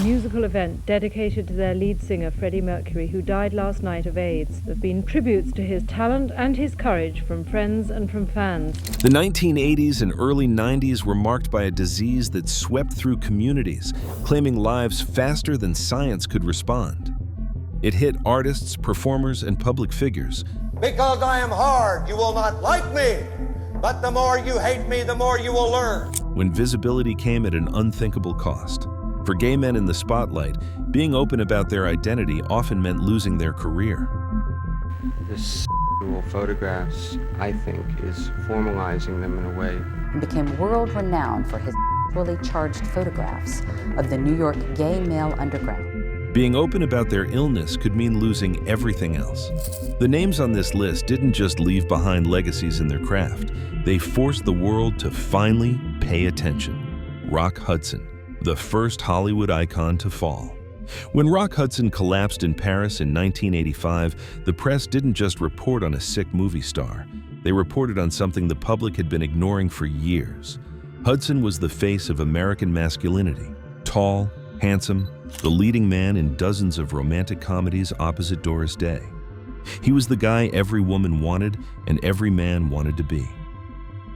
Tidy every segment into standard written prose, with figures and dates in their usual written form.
musical event dedicated to their lead singer Freddie Mercury, who died last night of AIDS. There have been tributes to his talent and his courage from friends and from fans. The 1980s and early 90s were marked by a disease that swept through communities, claiming lives faster than science could respond. It hit artists, performers, and public figures. Because I am hard, you will not like me. But the more you hate me, the more you will learn. When visibility came at an unthinkable cost. For gay men in the spotlight, being open about their identity often meant losing their career. This photographs, I think, is formalizing them in a way. And became world-renowned for his sexually charged photographs of the New York gay male underground. Being open about their illness could mean losing everything else. The names on this list didn't just leave behind legacies in their craft. They forced the world to finally pay attention. Rock Hudson, the first Hollywood icon to fall. When Rock Hudson collapsed in Paris in 1985, the press didn't just report on a sick movie star. They reported on something the public had been ignoring for years. Hudson was the face of American masculinity. Tall, handsome, the leading man in dozens of romantic comedies opposite Doris Day. He was the guy every woman wanted and every man wanted to be.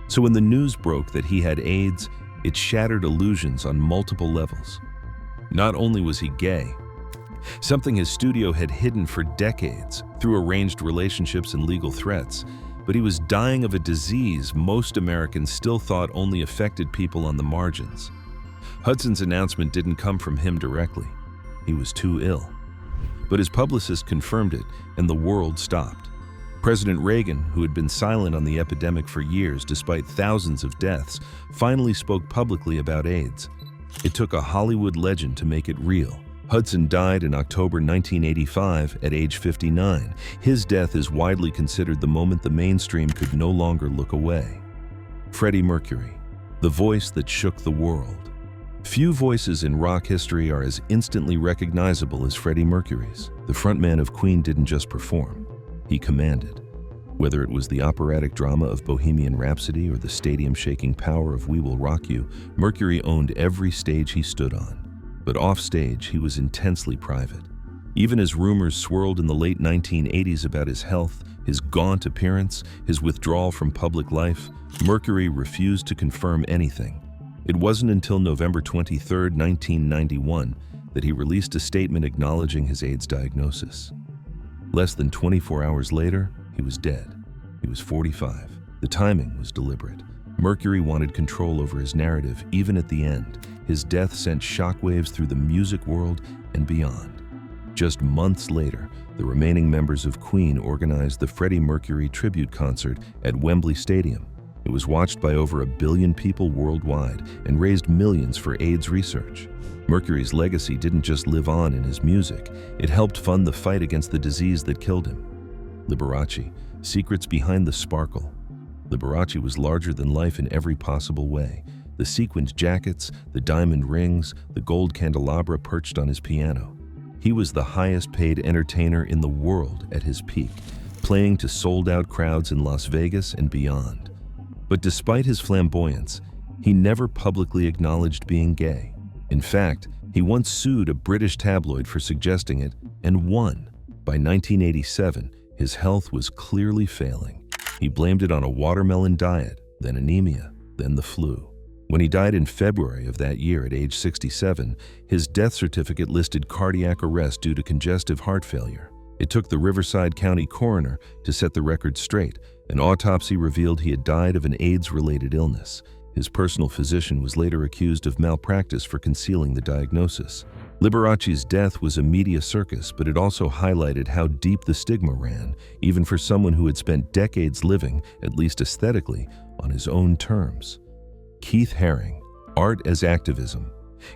So when the news broke that he had AIDS, it shattered illusions on multiple levels. Not only was he gay, something his studio had hidden for decades through arranged relationships and legal threats, but he was dying of a disease most Americans still thought only affected people on the margins. Hudson's announcement didn't come from him directly. He was too ill. But his publicist confirmed it, and the world stopped. President Reagan, who had been silent on the epidemic for years despite thousands of deaths, finally spoke publicly about AIDS. It took a Hollywood legend to make it real. Hudson died in October 1985 at age 59. His death is widely considered the moment the mainstream could no longer look away. Freddie Mercury, the voice that shook the world. Few voices in rock history are as instantly recognizable as Freddie Mercury's. The frontman of Queen didn't just perform, he commanded. Whether it was the operatic drama of Bohemian Rhapsody or the stadium-shaking power of We Will Rock You, Mercury owned every stage he stood on. But off-stage, he was intensely private. Even as rumors swirled in the late 1980s about his health, his gaunt appearance, his withdrawal from public life, Mercury refused to confirm anything. It wasn't until November 23, 1991, that he released a statement acknowledging his AIDS diagnosis. Less than 24 hours later, he was dead. He was 45. The timing was deliberate. Mercury wanted control over his narrative, even at the end. His death sent shockwaves through the music world and beyond. Just months later, the remaining members of Queen organized the Freddie Mercury tribute concert at Wembley Stadium. It was watched by over 1 billion people worldwide and raised millions for AIDS research. Mercury's legacy didn't just live on in his music, it helped fund the fight against the disease that killed him. Liberace, secrets behind the sparkle. Liberace was larger than life in every possible way. The sequined jackets, the diamond rings, the gold candelabra perched on his piano. He was the highest paid entertainer in the world at his peak, playing to sold-out crowds in Las Vegas and beyond. But despite his flamboyance, he never publicly acknowledged being gay. In fact, he once sued a British tabloid for suggesting it and won. By 1987, his health was clearly failing. He blamed it on a watermelon diet, then anemia, then the flu. When he died in February of that year at age 67, his death certificate listed cardiac arrest due to congestive heart failure. It took the Riverside County coroner to set the record straight. An autopsy revealed he had died of an AIDS-related illness. His personal physician was later accused of malpractice for concealing the diagnosis. Liberace's death was a media circus, but it also highlighted how deep the stigma ran, even for someone who had spent decades living, at least aesthetically, on his own terms. Keith Haring, art as activism.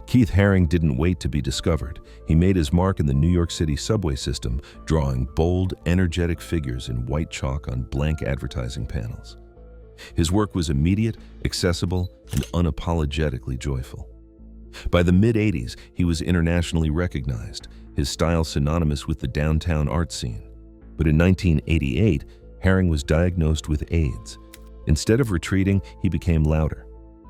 Keith Haring didn't wait to be discovered. He made his mark in the New York City subway system, drawing bold, energetic figures in white chalk on blank advertising panels. His work was immediate, accessible, and unapologetically joyful. By the mid-'80s, he was internationally recognized, his style synonymous with the downtown art scene. But in 1988, Haring was diagnosed with AIDS. Instead of retreating, he became louder.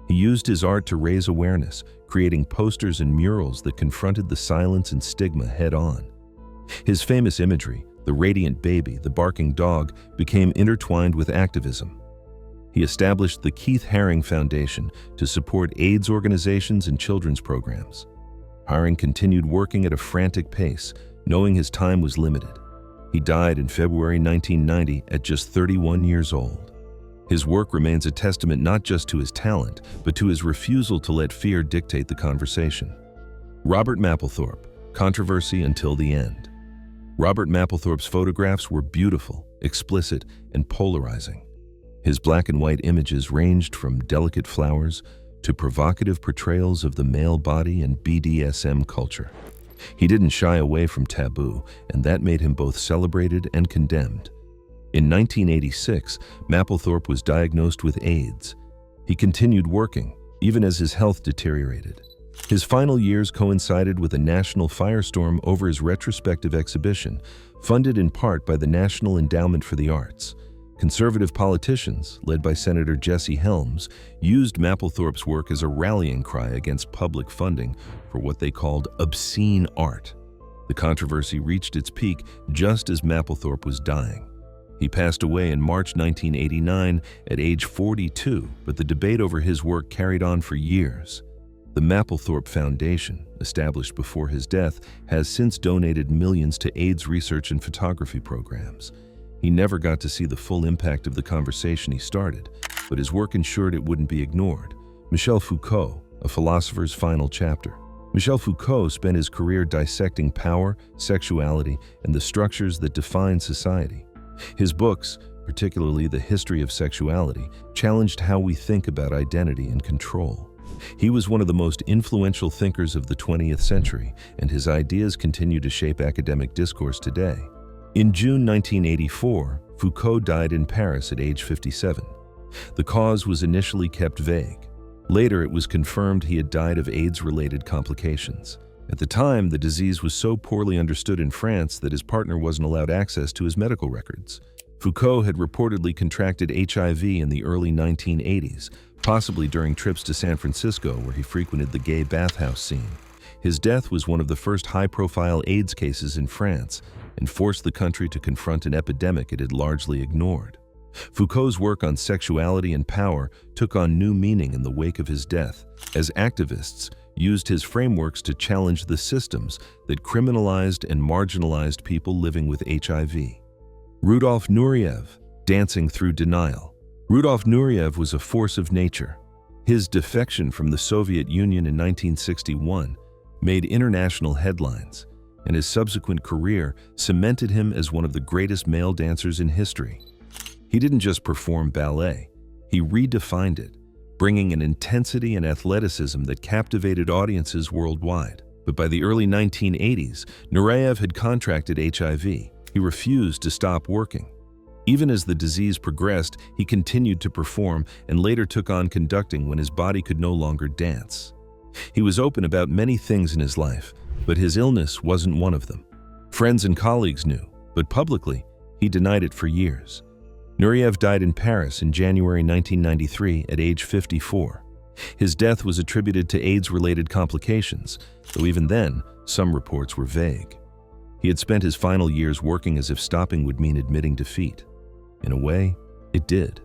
He used his art to raise awareness, creating posters and murals that confronted the silence and stigma head-on. His famous imagery, the radiant baby, the barking dog, became intertwined with activism. He established the Keith Haring Foundation to support AIDS organizations and children's programs. Haring continued working at a frantic pace, knowing his time was limited. He died in February 1990 at just 31 years old. His work remains a testament not just to his talent, but to his refusal to let fear dictate the conversation. Robert Mapplethorpe, controversy until the end. Robert Mapplethorpe's photographs were beautiful, explicit, and polarizing. His black and white images ranged from delicate flowers to provocative portrayals of the male body and BDSM culture. He didn't shy away from taboo, and that made him both celebrated and condemned. In 1986, Mapplethorpe was diagnosed with AIDS. He continued working, even as his health deteriorated. His final years coincided with a national firestorm over his retrospective exhibition, funded in part by the National Endowment for the Arts. Conservative politicians, led by Senator Jesse Helms, used Mapplethorpe's work as a rallying cry against public funding for what they called obscene art. The controversy reached its peak just as Mapplethorpe was dying. He passed away in March 1989 at age 42, but the debate over his work carried on for years. The Mapplethorpe Foundation, established before his death, has since donated millions to AIDS research and photography programs. He never got to see the full impact of the conversation he started, but his work ensured it wouldn't be ignored. Michel Foucault, A Philosopher's Final Chapter. Michel Foucault spent his career dissecting power, sexuality, and the structures that define society. His books, particularly The History of Sexuality, challenged how we think about identity and control. He was one of the most influential thinkers of the 20th century, and his ideas continue to shape academic discourse today. In June 1984, Foucault died in Paris at age 57. The cause was initially kept vague. Later, it was confirmed he had died of AIDS-related complications. At the time, the disease was so poorly understood in France that his partner wasn't allowed access to his medical records. Foucault had reportedly contracted HIV in the early 1980s, possibly during trips to San Francisco where he frequented the gay bathhouse scene. His death was one of the first high-profile AIDS cases in France and forced the country to confront an epidemic it had largely ignored. Foucault's work on sexuality and power took on new meaning in the wake of his death, as activists used his frameworks to challenge the systems that criminalized and marginalized people living with HIV. Rudolf Nureyev, Dancing Through Denial. Rudolf Nureyev was a force of nature. His defection from the Soviet Union in 1961 made international headlines, and his subsequent career cemented him as one of the greatest male dancers in history. He didn't just perform ballet, he redefined it, bringing an intensity and athleticism that captivated audiences worldwide. But by the early 1980s, Nureyev had contracted HIV. He refused to stop working. Even as the disease progressed, he continued to perform and later took on conducting when his body could no longer dance. He was open about many things in his life, but his illness wasn't one of them. Friends and colleagues knew, but publicly, he denied it for years. Nureyev died in Paris in January 1993 at age 54. His death was attributed to AIDS-related complications, though even then, some reports were vague. He had spent his final years working as if stopping would mean admitting defeat. In a way, it did.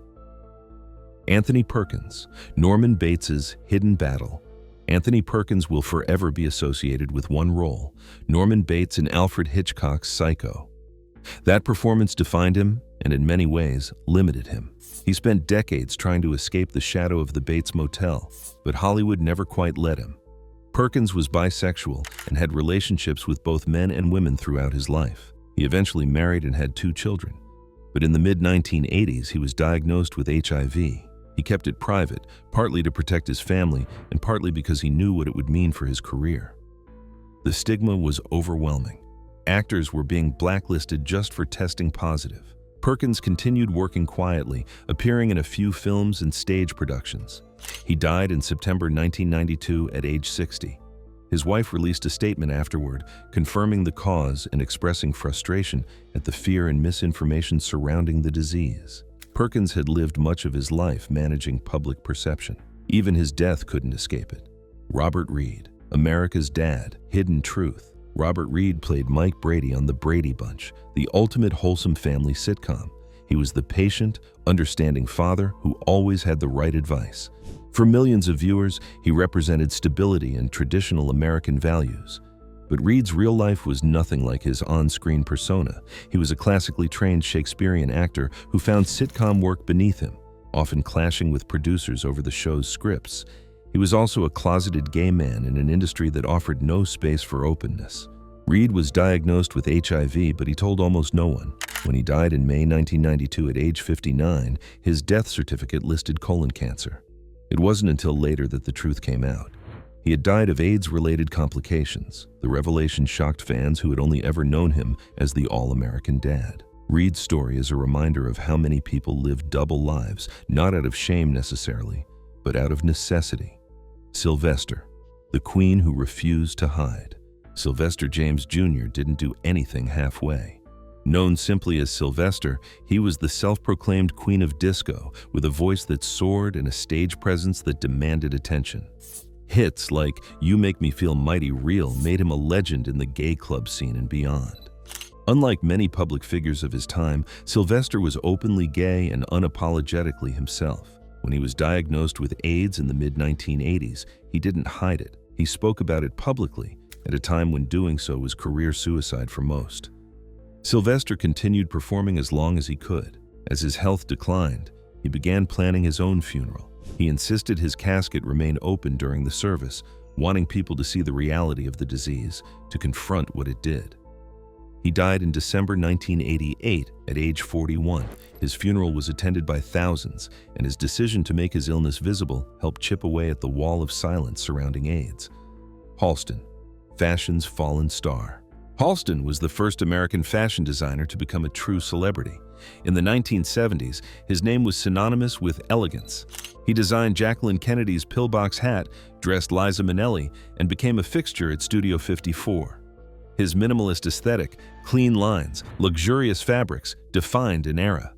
Anthony Perkins, Norman Bates's Hidden Battle. Anthony Perkins will forever be associated with one role, Norman Bates in Alfred Hitchcock's Psycho. That performance defined him, and in many ways, limited him. He spent decades trying to escape the shadow of the Bates Motel, but Hollywood never quite let him. Perkins was bisexual and had relationships with both men and women throughout his life. He eventually married and had 2 children. But in the mid-1980s, he was diagnosed with HIV. He kept it private, partly to protect his family and partly because he knew what it would mean for his career. The stigma was overwhelming. Actors were being blacklisted just for testing positive. Perkins continued working quietly, appearing in a few films and stage productions. He died in September 1992 at age 60. His wife released a statement afterward, confirming the cause and expressing frustration at the fear and misinformation surrounding the disease. Perkins had lived much of his life managing public perception. Even his death couldn't escape it. Robert Reed, America's Dad, Hidden Truth. Robert Reed played Mike Brady on The Brady Bunch, the ultimate wholesome family sitcom. He was the patient, understanding father who always had the right advice. For millions of viewers, he represented stability and traditional American values. But Reed's real life was nothing like his on-screen persona. He was a classically trained Shakespearean actor who found sitcom work beneath him, often clashing with producers over the show's scripts. He was also a closeted gay man in an industry that offered no space for openness. Reed was diagnosed with HIV, but he told almost no one. When he died in May 1992 at age 59, his death certificate listed colon cancer. It wasn't until later that the truth came out. He had died of AIDS-related complications. The revelation shocked fans who had only ever known him as the all-American dad. Reed's story is a reminder of how many people live double lives, not out of shame necessarily, but out of necessity. Sylvester, the queen who refused to hide. Sylvester James Jr. didn't do anything halfway. Known simply as Sylvester, he was the self-proclaimed queen of disco, with a voice that soared and a stage presence that demanded attention. Hits like You Make Me Feel Mighty Real made him a legend in the gay club scene and beyond. Unlike many public figures of his time, Sylvester was openly gay and unapologetically himself. When he was diagnosed with AIDS in the mid-1980s, he didn't hide it. He spoke about it publicly, at a time when doing so was career suicide for most. Sylvester continued performing as long as he could. As his health declined, he began planning his own funeral. He insisted his casket remain open during the service, wanting people to see the reality of the disease, to confront what it did. He died in December 1988 at age 41. His funeral was attended by thousands, and his decision to make his illness visible helped chip away at the wall of silence surrounding AIDS. Halston, fashion's fallen star. Halston was the first American fashion designer to become a true celebrity. In the 1970s, his name was synonymous with elegance. He designed Jacqueline Kennedy's pillbox hat, dressed Liza Minnelli, and became a fixture at Studio 54. His minimalist aesthetic, clean lines, luxurious fabrics, defined an era.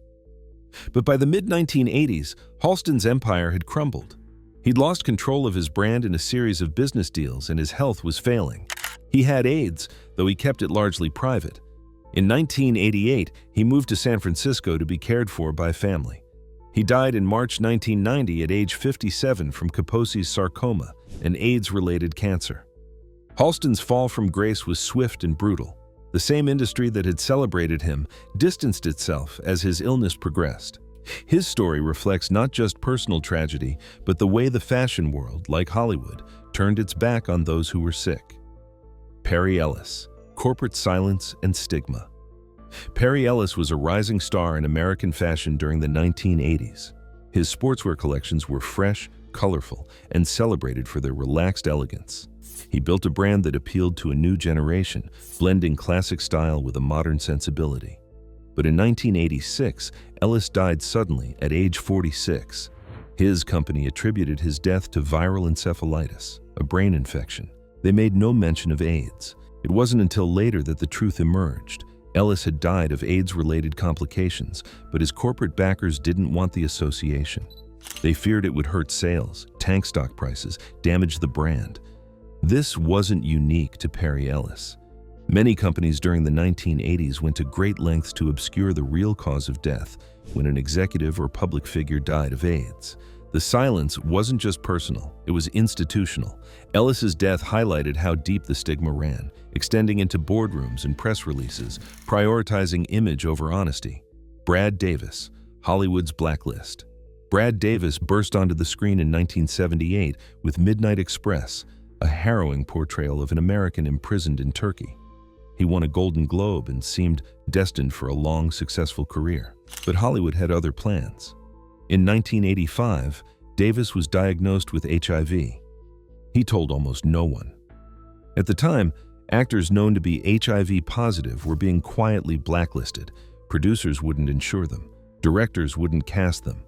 But by the mid-1980s, Halston's empire had crumbled. He'd lost control of his brand in a series of business deals, and his health was failing. He had AIDS, though he kept it largely private. In 1988, he moved to San Francisco to be cared for by family. He died in March 1990 at age 57 from Kaposi's sarcoma, an AIDS-related cancer. Halston's fall from grace was swift and brutal. The same industry that had celebrated him distanced itself as his illness progressed. His story reflects not just personal tragedy, but the way the fashion world, like Hollywood, turned its back on those who were sick. Perry Ellis, corporate silence and stigma. Perry Ellis was a rising star in American fashion during the 1980s. His sportswear collections were fresh, colorful, and celebrated for their relaxed elegance. He built a brand that appealed to a new generation, blending classic style with a modern sensibility. But in 1986, Ellis died suddenly at age 46. His company attributed his death to viral encephalitis, a brain infection. They made no mention of AIDS. It wasn't until later that the truth emerged. Ellis had died of AIDS-related complications, but his corporate backers didn't want the association. They feared it would hurt sales, tank stock prices, damage the brand. This wasn't unique to Perry Ellis. Many companies during the 1980s went to great lengths to obscure the real cause of death when an executive or public figure died of AIDS. The silence wasn't just personal, it was institutional. Ellis's death highlighted how deep the stigma ran, extending into boardrooms and press releases, prioritizing image over honesty. Brad Davis, Hollywood's Blacklist. Brad Davis burst onto the screen in 1978 with Midnight Express, a harrowing portrayal of an American imprisoned in Turkey. He won a Golden Globe and seemed destined for a long, successful career. But Hollywood had other plans. In 1985, Davis was diagnosed with HIV. He told almost no one. At the time, actors known to be HIV positive were being quietly blacklisted. Producers wouldn't insure them. Directors wouldn't cast them.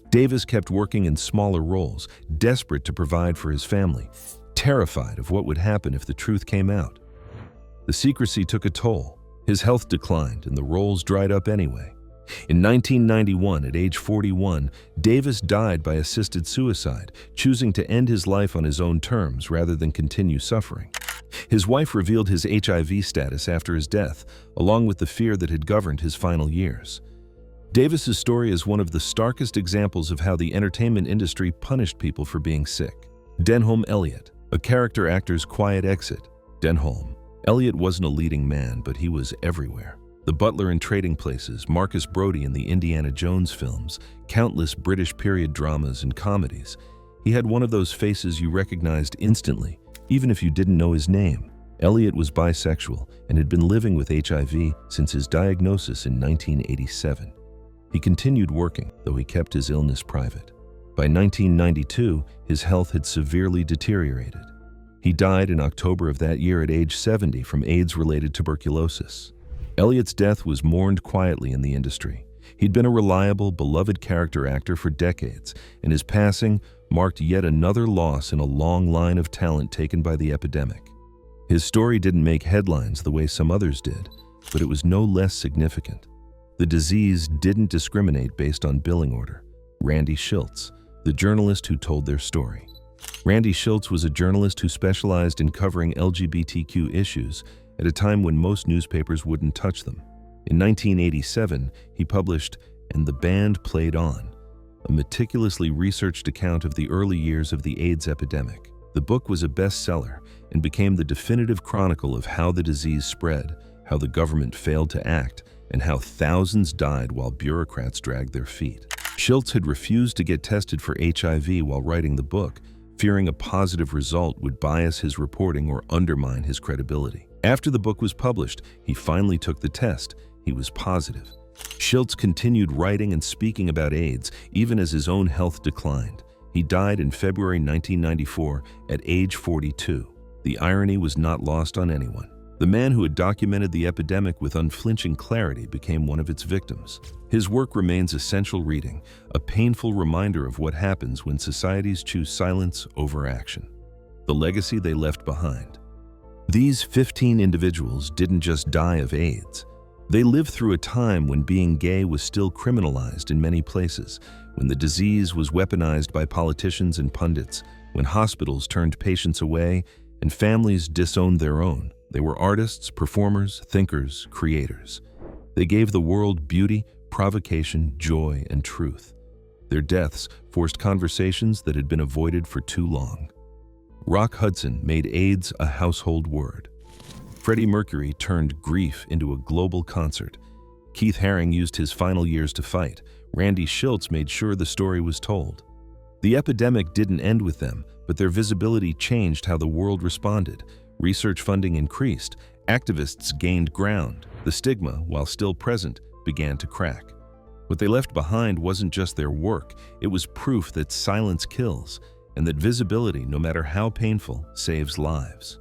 Davis kept working in smaller roles, desperate to provide for his family, terrified of what would happen if the truth came out. The secrecy took a toll. His health declined and the roles dried up anyway. In 1991, at age 41, Davis died by assisted suicide, choosing to end his life on his own terms rather than continue suffering. His wife revealed his HIV status after his death, along with the fear that had governed his final years. Davis's story is one of the starkest examples of how the entertainment industry punished people for being sick. Denholm Elliott, a character actor's quiet exit. Denholm. Elliott wasn't a leading man, but he was everywhere. The butler in Trading Places, Marcus Brody in the Indiana Jones films, countless British period dramas and comedies. He had one of those faces you recognized instantly, even if you didn't know his name. Elliott was bisexual and had been living with HIV since his diagnosis in 1987. He continued working, though he kept his illness private. By 1992, his health had severely deteriorated. He died in October of that year at age 70 from AIDS-related tuberculosis. Elliott's death was mourned quietly in the industry. He'd been a reliable, beloved character actor for decades, and his passing marked yet another loss in a long line of talent taken by the epidemic. His story didn't make headlines the way some others did, but it was no less significant. The disease didn't discriminate based on billing order. Randy Shilts, the journalist who told their story. Randy Shilts was a journalist who specialized in covering LGBTQ issues at a time when most newspapers wouldn't touch them. In 1987, he published "And the Band Played On," a meticulously researched account of the early years of the AIDS epidemic. The book was a bestseller and became the definitive chronicle of how the disease spread, how the government failed to act, and how thousands died while bureaucrats dragged their feet. Shilts had refused to get tested for HIV while writing the book, fearing a positive result would bias his reporting or undermine his credibility. After the book was published, he finally took the test. He was positive. Shilts continued writing and speaking about AIDS, even as his own health declined. He died in February 1994 at age 42. The irony was not lost on anyone. The man who had documented the epidemic with unflinching clarity became one of its victims. His work remains essential reading, a painful reminder of what happens when societies choose silence over action. The legacy they left behind. These 15 individuals didn't just die of AIDS. They lived through a time when being gay was still criminalized in many places, when the disease was weaponized by politicians and pundits, when hospitals turned patients away and families disowned their own. They were artists, performers, thinkers, creators. They gave the world beauty, provocation, joy, and truth. Their deaths forced conversations that had been avoided for too long. Rock Hudson made AIDS a household word. Freddie Mercury turned grief into a global concert. Keith Haring used his final years to fight. Randy Shilts made sure the story was told. The epidemic didn't end with them, but their visibility changed how the world responded. Research funding increased. Activists gained ground. The stigma, while still present, began to crack. What they left behind wasn't just their work, it was proof that silence kills, and that visibility, no matter how painful, saves lives.